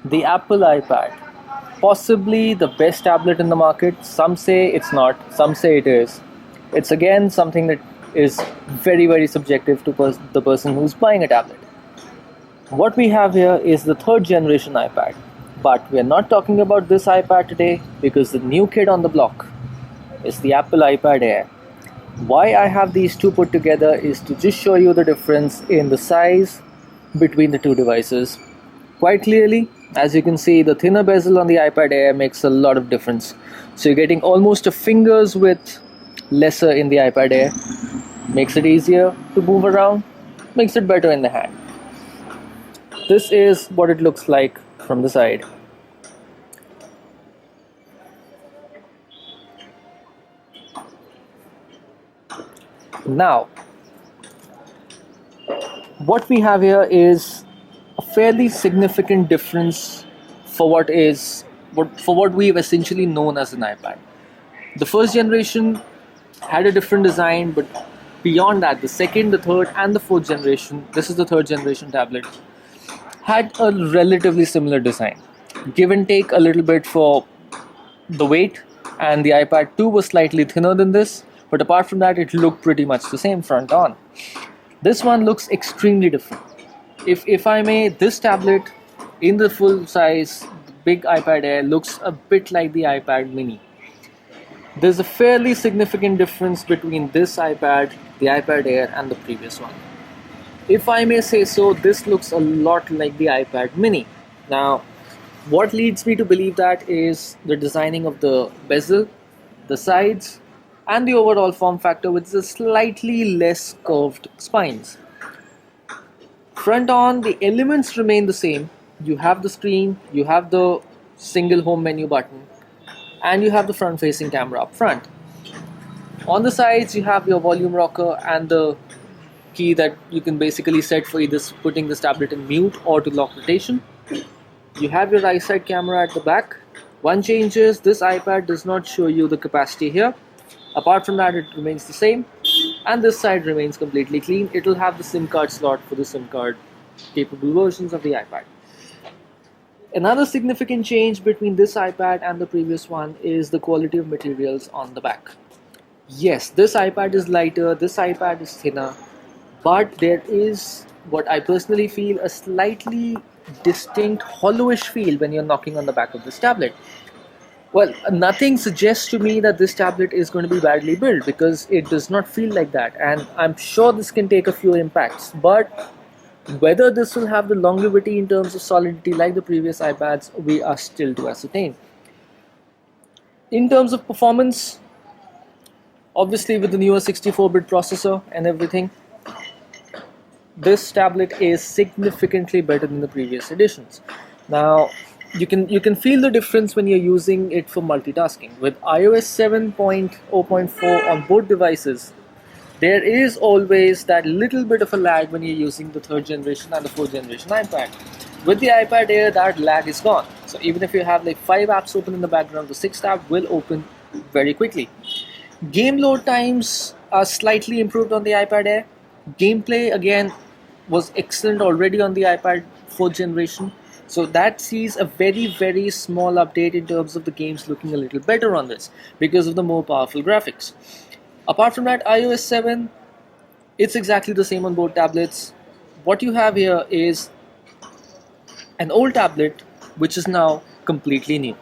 The Apple iPad, possibly the best tablet in the market. Some say it's not, some say it is. It's again something that is very, very subjective to the person who's buying a tablet. What we have here is the third generation iPad, but we're not talking about this iPad today because the new kid on the block is the Apple iPad Air. Why I have these two put together is to just show you the difference in the size between the two devices. Quite clearly, as you can see, the thinner bezel on the iPad Air makes a lot of difference. So you're getting almost a finger's width lesser in the iPad Air. Makes it easier to move around, makes it better in the hand. This is what it looks like from the side. Now, what we have here is a fairly significant difference for what we've essentially known as an iPad. The first generation had a different design, but beyond that, the second, the third, and the fourth generation, this is the third generation tablet, had a relatively similar design. Give and take a little bit for the weight, and the iPad 2 was slightly thinner than this, but apart from that, it looked pretty much the same front on. This one looks extremely different. If I may, this tablet in the full size, the big iPad Air looks a bit like the iPad mini. There's a fairly significant difference between this iPad, the iPad Air, and the previous one. If I may say so, this looks a lot like the iPad mini. Now, what leads me to believe that is the designing of the bezel, the sides, and the overall form factor with the slightly less curved spines. Front on, the elements remain the same. You have the screen, you have the single home menu button, and you have the front facing camera up front. On the sides, you have your volume rocker and the key that you can basically set for either putting this tablet in mute or to lock rotation. You have your right side camera at the back. One change is this iPad does not show you the capacity here. Apart from that, it remains the same, and this side remains completely clean. It will have the SIM card slot for the SIM card capable versions of the iPad. Another significant change between this iPad and the previous one is the quality of materials on the back. Yes, this iPad is lighter, this iPad is thinner, but there is what I personally feel a slightly distinct hollowish feel when you're knocking on the back of this tablet. Well, nothing suggests to me that this tablet is going to be badly built because it does not feel like that, and I'm sure this can take a few impacts, but whether this will have the longevity in terms of solidity like the previous iPads, we are still to ascertain. In terms of performance, obviously with the newer 64-bit processor and everything, this tablet is significantly better than the previous editions. Now, you can feel the difference when you're using it for multitasking. With iOS 7.0.4 on both devices, there is always that little bit of a lag when you're using the third generation and the fourth generation iPad. With the iPad Air, that lag is gone. So even if you have like 5 apps open in the background, the 6th app will open very quickly. Game load times are slightly improved on the iPad Air. Gameplay again was excellent already on the iPad 4th generation. So that sees a very, very small update in terms of the games looking a little better on this because of the more powerful graphics. Apart from that, iOS 7, it's exactly the same on both tablets. What you have here is an old tablet which is now completely new.